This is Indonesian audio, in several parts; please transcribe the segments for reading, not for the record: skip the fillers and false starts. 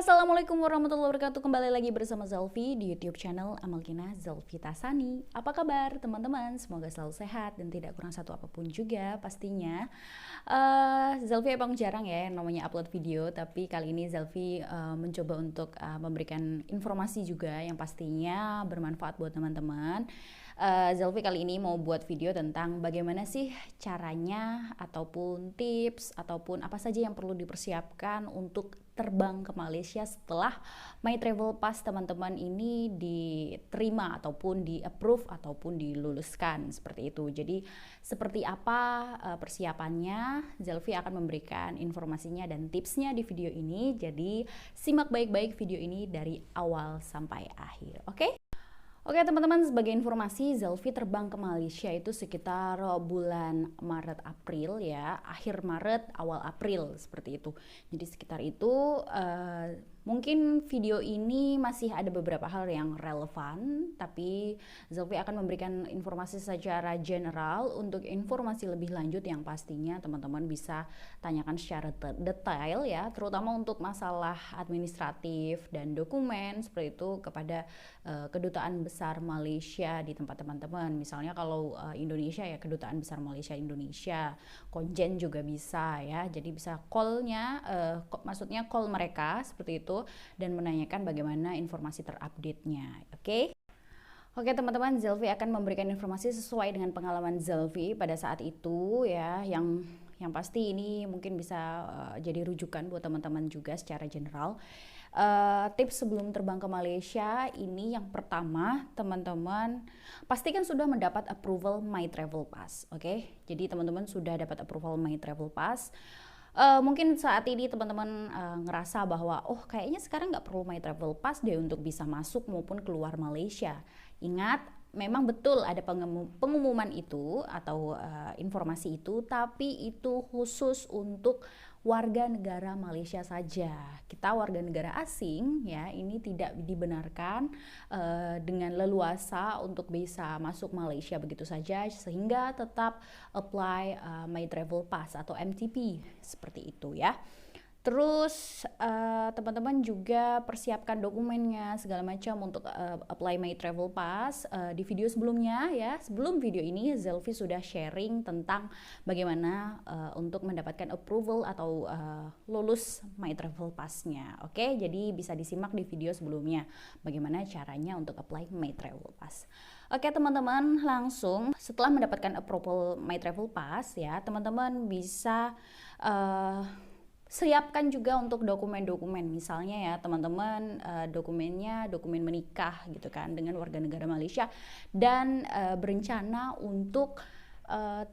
Assalamualaikum warahmatullahi wabarakatuh. Kembali lagi bersama Zelfi di YouTube channel Amalkina Zelfi Tasani. Apa kabar teman-teman? Semoga selalu sehat dan tidak kurang satu apapun juga pastinya. Zelfi emang jarang ya namanya upload video, tapi kali ini Zelfi mencoba untuk memberikan informasi juga yang pastinya bermanfaat buat teman-teman. Zelfi kali ini mau buat video tentang bagaimana sih caranya ataupun tips ataupun apa saja yang perlu dipersiapkan untuk terbang ke Malaysia setelah My Travel Pass teman-teman ini diterima ataupun di approve ataupun diluluskan seperti itu. Jadi seperti apa persiapannya, Zelfi akan memberikan informasinya dan tipsnya di video ini. Jadi simak baik-baik video ini dari awal sampai akhir, oke? Oke teman-teman, sebagai informasi, Zelfi terbang ke Malaysia itu sekitar bulan Maret-April ya, akhir Maret, awal April seperti itu. Jadi sekitar itu mungkin video ini masih ada beberapa hal yang relevan, tapi Zelfi akan memberikan informasi secara general. Untuk informasi lebih lanjut yang pastinya teman-teman bisa tanyakan secara detail ya, terutama untuk masalah administratif dan dokumen seperti itu kepada Kedutaan Besar Malaysia di tempat teman-teman. Misalnya kalau Indonesia ya Kedutaan Besar Malaysia Indonesia, Konjen juga bisa ya. Jadi bisa call-nya, maksudnya call mereka seperti itu dan menanyakan bagaimana informasi terupdate-nya. Oke? Oke teman-teman, Zelfi akan memberikan informasi sesuai dengan pengalaman Zelfi pada saat itu ya, yang pasti ini mungkin bisa jadi rujukan buat teman-teman juga secara general. Tips sebelum terbang ke Malaysia ini yang pertama, teman-teman pastikan sudah mendapat approval My Travel Pass, oke? Jadi teman-teman sudah dapat approval My Travel Pass. Mungkin saat ini teman-teman ngerasa bahwa kayaknya sekarang nggak perlu My Travel Pass deh untuk bisa masuk maupun keluar Malaysia. Ingat, memang betul ada pengumuman itu atau informasi itu, tapi itu khusus untuk warga negara Malaysia saja. Kita warga negara asing ya, ini tidak dibenarkan dengan leluasa untuk bisa masuk Malaysia begitu saja, sehingga tetap apply My Travel Pass atau MTP seperti itu ya. Terus teman-teman juga persiapkan dokumennya segala macam untuk apply My Travel Pass. Di video sebelumnya ya, sebelum video ini Zelfi sudah sharing tentang bagaimana untuk mendapatkan approval atau lulus My Travel Pass-nya. Oke, jadi bisa disimak di video sebelumnya bagaimana caranya untuk apply My Travel Pass. Oke teman-teman, langsung setelah mendapatkan approval My Travel Pass ya, teman-teman bisa siapkan juga untuk dokumen-dokumen, misalnya ya teman-teman dokumennya dokumen menikah gitu kan dengan warga negara Malaysia dan berencana untuk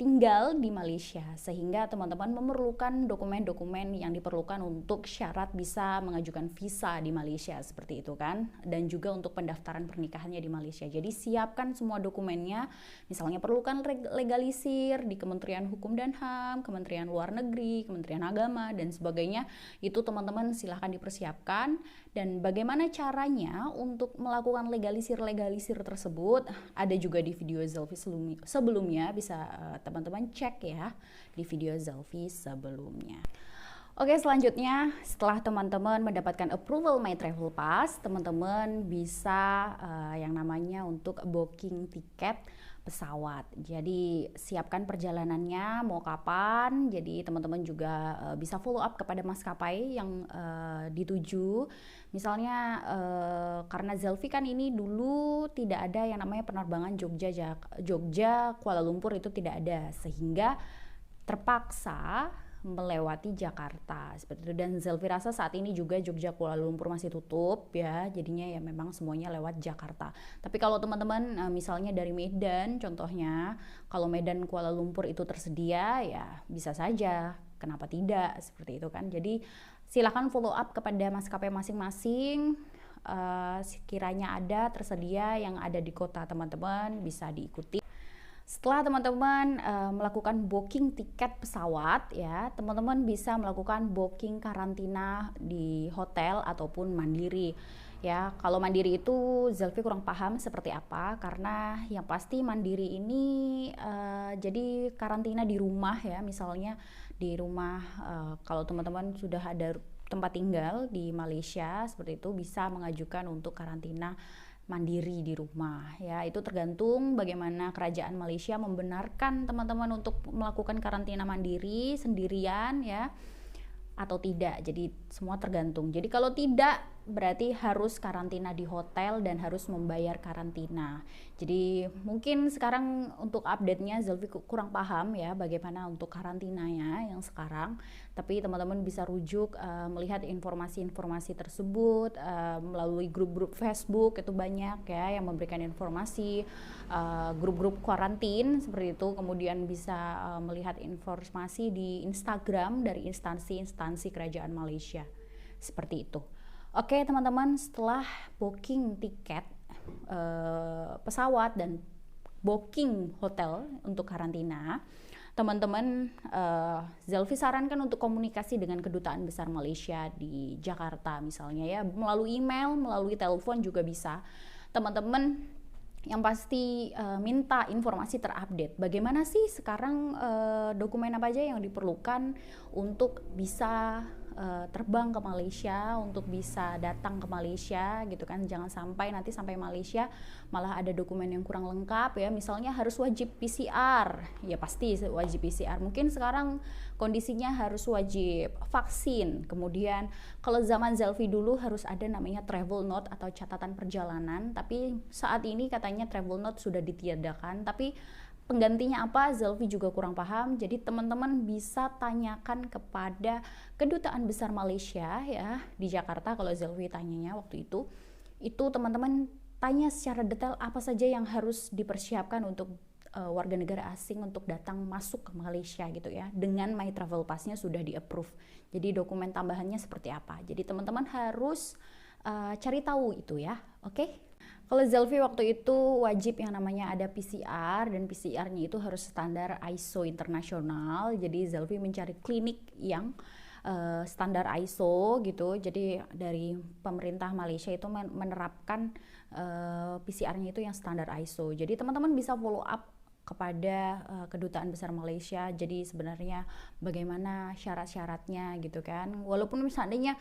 tinggal di Malaysia, sehingga teman-teman memerlukan dokumen-dokumen yang diperlukan untuk syarat bisa mengajukan visa di Malaysia seperti itu kan, dan juga untuk pendaftaran pernikahannya di Malaysia. Jadi siapkan semua dokumennya, misalnya perlukan legalisir di Kementerian Hukum dan HAM, Kementerian Luar Negeri, Kementerian Agama dan sebagainya. Itu teman-teman silahkan dipersiapkan. Dan bagaimana caranya untuk melakukan legalisir tersebut ada juga di video Zelfi sebelumnya, bisa teman-teman cek ya di video Zelfi sebelumnya. Oke, selanjutnya setelah teman-teman mendapatkan approval My Travel Pass, teman-teman bisa yang namanya untuk booking tiket pesawat. Jadi siapkan perjalanannya mau kapan. Jadi teman-teman juga bisa follow up kepada maskapai yang dituju. Misalnya karena Zelfi kan ini dulu tidak ada yang namanya penerbangan Jogja Kuala Lumpur, itu tidak ada, sehingga terpaksa melewati Jakarta seperti itu. Dan Zelfi rasa saat ini juga Jogja Kuala Lumpur masih tutup ya, jadinya ya memang semuanya lewat Jakarta. Tapi kalau teman-teman misalnya dari Medan contohnya, kalau Medan Kuala Lumpur itu tersedia ya bisa saja, kenapa tidak seperti itu kan. Jadi silakan follow up kepada maskapai masing-masing, sekiranya ada tersedia yang ada di kota teman-teman bisa diikuti. Setelah teman-teman melakukan booking tiket pesawat ya, teman-teman bisa melakukan booking karantina di hotel ataupun mandiri. Ya, kalau mandiri itu Zelfi kurang paham seperti apa, karena yang pasti mandiri ini jadi karantina di rumah ya, misalnya di rumah kalau teman-teman sudah ada tempat tinggal di Malaysia seperti itu bisa mengajukan untuk karantina mandiri di rumah ya. Itu tergantung bagaimana kerajaan Malaysia membenarkan teman-teman untuk melakukan karantina mandiri sendirian ya atau tidak. Jadi semua tergantung. Jadi kalau tidak berarti harus karantina di hotel dan harus membayar karantina. Jadi mungkin sekarang untuk update-nya Zelvi kurang paham ya bagaimana untuk karantinanya yang sekarang. Tapi teman-teman bisa rujuk melihat informasi-informasi tersebut melalui grup-grup Facebook, itu banyak ya yang memberikan informasi, grup-grup karantin seperti itu. Kemudian bisa melihat informasi di Instagram dari instansi-instansi kerajaan Malaysia seperti itu. Oke teman-teman, setelah booking tiket pesawat dan booking hotel untuk karantina, teman-teman, Zelvi sarankan untuk komunikasi dengan Kedutaan Besar Malaysia di Jakarta misalnya ya, melalui email, melalui telepon juga bisa. Teman-teman yang pasti minta informasi terupdate. Bagaimana sih sekarang dokumen apa aja yang diperlukan untuk bisa terbang ke Malaysia, untuk bisa datang ke Malaysia gitu kan. Jangan sampai nanti sampai Malaysia malah ada dokumen yang kurang lengkap ya. Misalnya harus wajib PCR, ya pasti wajib PCR. Mungkin sekarang kondisinya harus wajib vaksin. Kemudian kalau zaman Zelvi dulu harus ada namanya travel note atau catatan perjalanan, tapi saat ini katanya travel note sudah ditiadakan. Tapi penggantinya apa, Zelvi juga kurang paham. Jadi teman-teman bisa tanyakan kepada Kedutaan Besar Malaysia ya di Jakarta. Kalau Zelvi tanyanya waktu itu teman-teman tanya secara detail apa saja yang harus dipersiapkan untuk warga negara asing untuk datang masuk ke Malaysia gitu ya. Dengan My Travel Pass-nya sudah di-approve. Jadi dokumen tambahannya seperti apa. Jadi teman-teman harus cari tahu itu ya. Oke? Kalau Zelvi waktu itu wajib yang namanya ada PCR, dan PCR-nya itu harus standar ISO internasional. Jadi Zelvi mencari klinik yang standar ISO gitu. Jadi dari pemerintah Malaysia itu menerapkan PCR-nya itu yang standar ISO. Jadi teman-teman bisa follow up kepada Kedutaan Besar Malaysia. Jadi sebenarnya bagaimana syarat-syaratnya gitu kan. Walaupun misalnya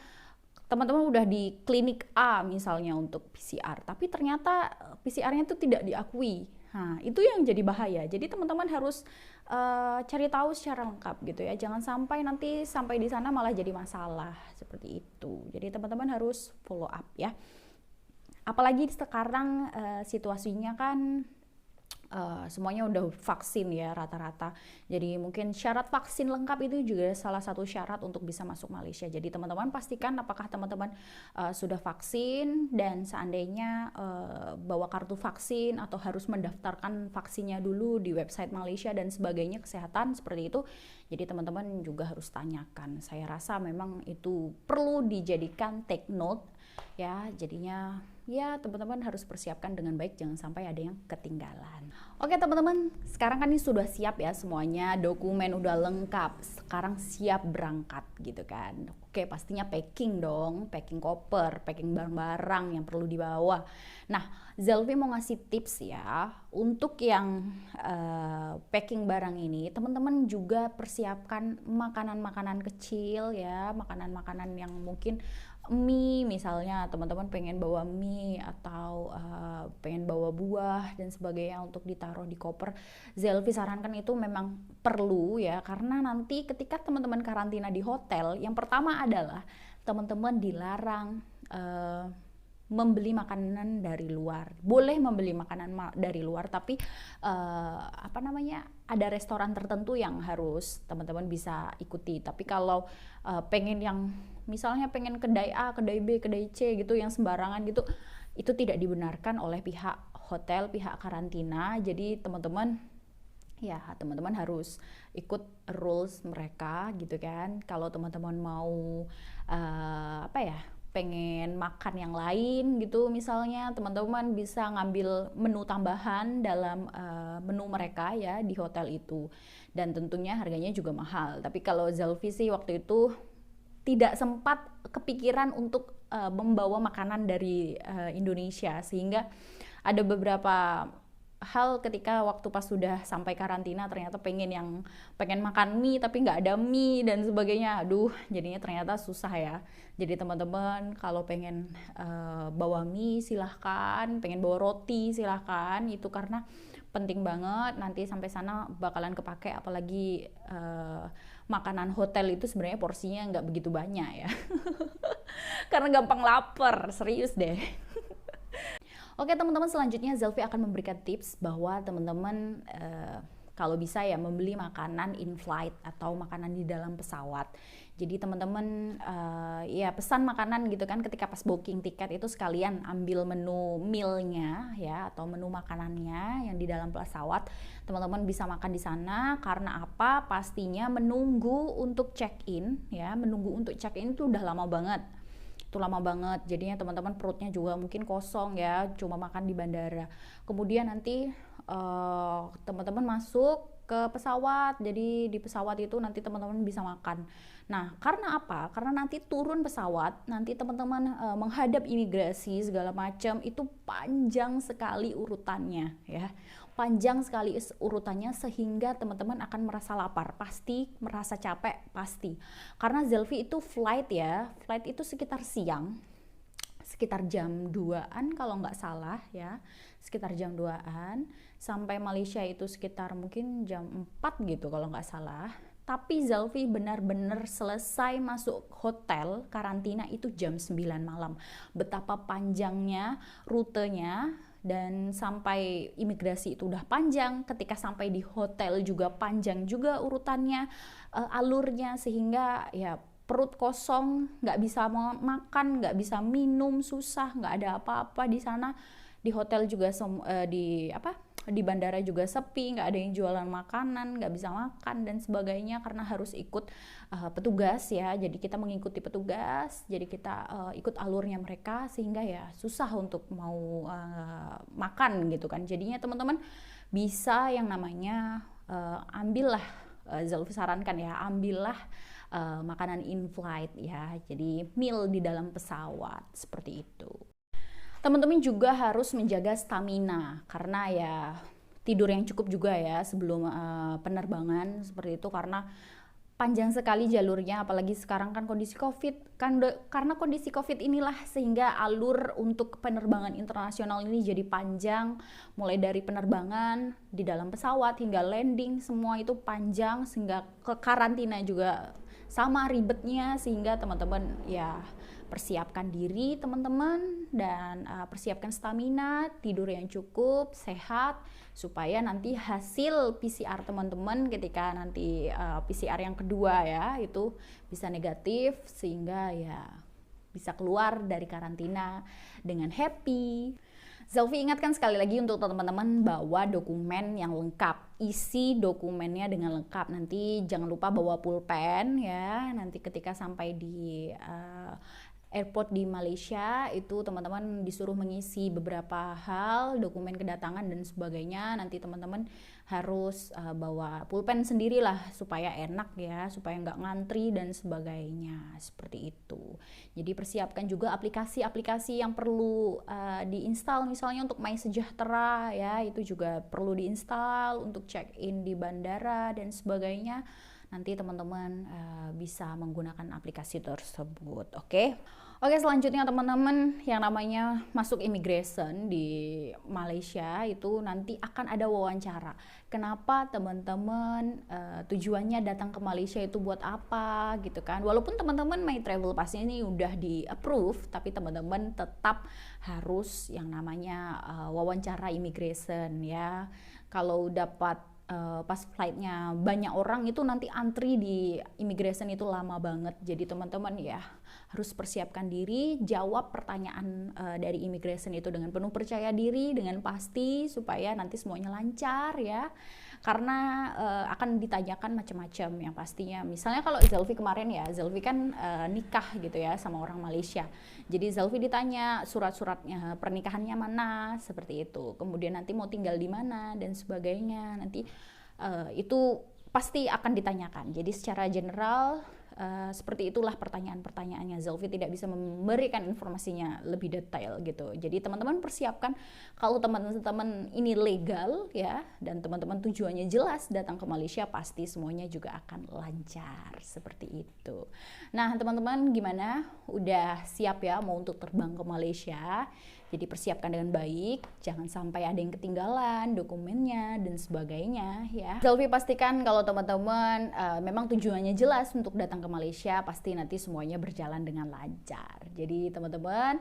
teman-teman udah di klinik A misalnya untuk PCR, tapi ternyata PCR-nya itu tidak diakui. Nah, itu yang jadi bahaya. Jadi teman-teman harus cari tahu secara lengkap gitu ya. Jangan sampai nanti sampai di sana malah jadi masalah seperti itu. Jadi teman-teman harus follow up ya. Apalagi sekarang situasinya kan semuanya udah vaksin ya rata-rata. Jadi mungkin syarat vaksin lengkap itu juga salah satu syarat untuk bisa masuk Malaysia. Jadi teman-teman pastikan apakah teman-teman sudah vaksin, dan seandainya bawa kartu vaksin atau harus mendaftarkan vaksinnya dulu di website Malaysia dan sebagainya, kesehatan seperti itu. Jadi teman-teman juga harus tanyakan. Saya rasa memang itu perlu dijadikan take note ya. Jadinya ya teman-teman harus persiapkan dengan baik, jangan sampai ada yang ketinggalan. Oke teman-teman, sekarang kan ini sudah siap ya semuanya, dokumen udah lengkap, sekarang siap berangkat gitu kan. Oke, pastinya packing dong, packing koper, packing barang-barang yang perlu dibawa. Nah, Zelvi mau ngasih tips ya untuk yang packing barang ini. Teman-teman juga persiapkan makanan-makanan kecil ya, makanan-makanan yang mungkin mie misalnya, teman-teman pengen bawa mie atau pengen bawa buah dan sebagainya untuk ditaruh di koper. Zelvi sarankan itu memang perlu ya, karena nanti ketika teman-teman karantina di hotel, yang pertama adalah teman-teman dilarang membeli makanan dari luar. Boleh membeli makanan dari luar, tapi ada restoran tertentu yang harus teman-teman bisa ikuti. Tapi kalau pengen yang misalnya pengen kedai A, kedai B, kedai C gitu yang sembarangan gitu, itu tidak dibenarkan oleh pihak hotel, pihak karantina. Jadi teman-teman harus ikut rules mereka gitu kan. Kalau teman-teman mau pengen makan yang lain gitu misalnya, teman-teman bisa ngambil menu tambahan dalam menu mereka ya di hotel itu, dan tentunya harganya juga mahal. Tapi kalau Zelvi sih waktu itu tidak sempat kepikiran untuk membawa makanan dari Indonesia, sehingga ada beberapa hal ketika waktu pas sudah sampai karantina ternyata pengen makan mie tapi nggak ada mie dan sebagainya. Aduh, jadinya ternyata susah ya. Jadi teman-teman kalau pengen bawa mie silahkan, pengen bawa roti silahkan, itu karena penting banget. Nanti sampai sana bakalan kepake, apalagi makanan hotel itu sebenarnya porsinya nggak begitu banyak ya. Karena gampang lapar, serius deh. Oke teman-teman, selanjutnya Zelvi akan memberikan tips bahwa teman-teman kalau bisa ya membeli makanan in flight atau makanan di dalam pesawat. Jadi teman-teman ya pesan makanan gitu kan ketika pas booking tiket itu sekalian ambil menu mealnya ya atau menu makanannya yang di dalam pesawat. Teman-teman bisa makan di sana karena apa? Pastinya menunggu untuk check-in ya, menunggu untuk check-in itu udah lama banget. Itu lama banget, jadinya teman-teman perutnya juga mungkin kosong ya, cuma makan di bandara. Kemudian nanti teman-teman masuk ke pesawat, jadi di pesawat itu nanti teman-teman bisa makan. Nah, karena apa? Karena nanti turun pesawat, nanti teman-teman menghadap imigrasi segala macam, itu panjang sekali urutannya ya. Panjang sekali urutannya sehingga teman-teman akan merasa lapar, pasti merasa capek, pasti. Karena Zelvi itu flight ya, flight itu sekitar siang, sekitar jam 2-an kalau nggak salah ya, sekitar jam 2-an, sampai Malaysia itu sekitar mungkin jam 4 gitu kalau nggak salah. Tapi Zelvi benar-benar selesai masuk hotel karantina itu jam 9 malam. Betapa panjangnya rutenya, dan sampai imigrasi itu udah panjang, ketika sampai di hotel juga panjang juga urutannya, alurnya, sehingga ya perut kosong, nggak bisa makan, nggak bisa minum, susah, nggak ada apa-apa di sana. Di hotel juga di bandara juga sepi, nggak ada yang jualan makanan, nggak bisa makan dan sebagainya karena harus ikut petugas ya. Jadi kita mengikuti petugas, jadi kita ikut alurnya mereka, sehingga ya susah untuk mau makan gitu kan. Jadinya teman-teman bisa yang namanya ambillah, Zelvi sarankan ya, ambillah makanan in flight ya, jadi meal di dalam pesawat seperti itu. Teman-teman juga harus menjaga stamina karena ya tidur yang cukup juga ya sebelum penerbangan seperti itu, karena panjang sekali jalurnya, apalagi sekarang kan kondisi Covid. Karena kondisi Covid inilah sehingga alur untuk penerbangan internasional ini jadi panjang, mulai dari penerbangan di dalam pesawat hingga landing, semua itu panjang, sehingga ke karantina juga sama ribetnya, sehingga teman-teman ya persiapkan diri teman-teman dan persiapkan stamina, tidur yang cukup, sehat, supaya nanti hasil PCR teman-teman ketika nanti PCR yang kedua ya itu bisa negatif, sehingga ya bisa keluar dari karantina dengan happy. Zelvi ingatkan sekali lagi untuk teman-teman bawa dokumen yang lengkap, isi dokumennya dengan lengkap. Nanti jangan lupa bawa pulpen ya, nanti ketika sampai di airport di Malaysia itu teman-teman disuruh mengisi beberapa hal, dokumen kedatangan dan sebagainya. Nanti teman-teman harus bawa pulpen sendirilah supaya enak ya, supaya nggak ngantri dan sebagainya, seperti itu. Jadi persiapkan juga aplikasi-aplikasi yang perlu diinstal, misalnya untuk MySejahtera ya, itu juga perlu diinstal untuk check in di bandara dan sebagainya. Nanti teman-teman bisa menggunakan aplikasi tersebut, oke? Oke, selanjutnya teman-teman, yang namanya masuk immigration di Malaysia itu nanti akan ada wawancara. Kenapa teman-teman tujuannya datang ke Malaysia itu buat apa gitu kan? Walaupun teman-teman My Travel Pass ini udah di approve, tapi teman-teman tetap harus yang namanya wawancara immigration ya. Kalau dapat pas flightnya banyak orang itu nanti antri di immigration itu lama banget. Jadi teman-teman ya harus persiapkan diri, jawab pertanyaan dari immigration itu dengan penuh percaya diri, dengan pasti, supaya nanti semuanya lancar ya. Karena akan ditanyakan macam-macam yang pastinya. Misalnya kalau Zelvi kemarin ya, Zelvi kan nikah gitu ya sama orang Malaysia. Jadi Zelvi ditanya surat-suratnya pernikahannya mana, seperti itu. Kemudian nanti mau tinggal di mana dan sebagainya. Nanti itu pasti akan ditanyakan. Jadi secara general Seperti itulah pertanyaan-pertanyaannya. Zelvi tidak bisa memberikan informasinya lebih detail gitu. Jadi teman-teman persiapkan kalau teman-teman ini legal ya, dan teman-teman tujuannya jelas datang ke Malaysia, pasti semuanya juga akan lancar seperti itu. Nah teman-teman gimana? Udah siap ya mau untuk terbang ke Malaysia? Jadi persiapkan dengan baik, jangan sampai ada yang ketinggalan dokumennya dan sebagainya ya. Zelvi pastikan kalau teman-teman memang tujuannya jelas untuk datang ke Malaysia, pasti nanti semuanya berjalan dengan lancar. Jadi teman-teman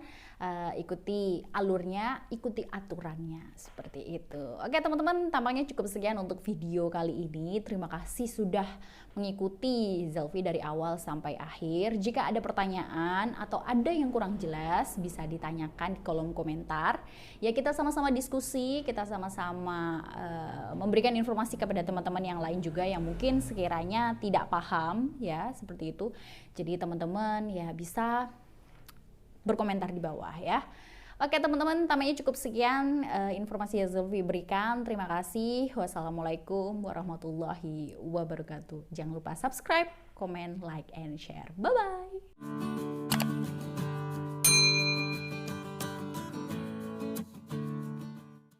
ikuti alurnya, ikuti aturannya seperti itu. Oke teman-teman, tampaknya cukup sekian untuk video kali ini. Terima kasih sudah mengikuti Zelvi dari awal sampai akhir. Jika ada pertanyaan atau ada yang kurang jelas, bisa ditanyakan di kolom komentar. Ya kita sama-sama diskusi, kita sama-sama memberikan informasi kepada teman-teman yang lain juga yang mungkin sekiranya tidak paham ya, seperti itu. Jadi teman-teman ya bisa berkomentar di bawah ya. Oke teman-teman, tampaknya cukup sekian informasi yang Zelvi berikan. Terima kasih. Wassalamualaikum warahmatullahi wabarakatuh. Jangan lupa subscribe, comment, like, and share. Bye-bye.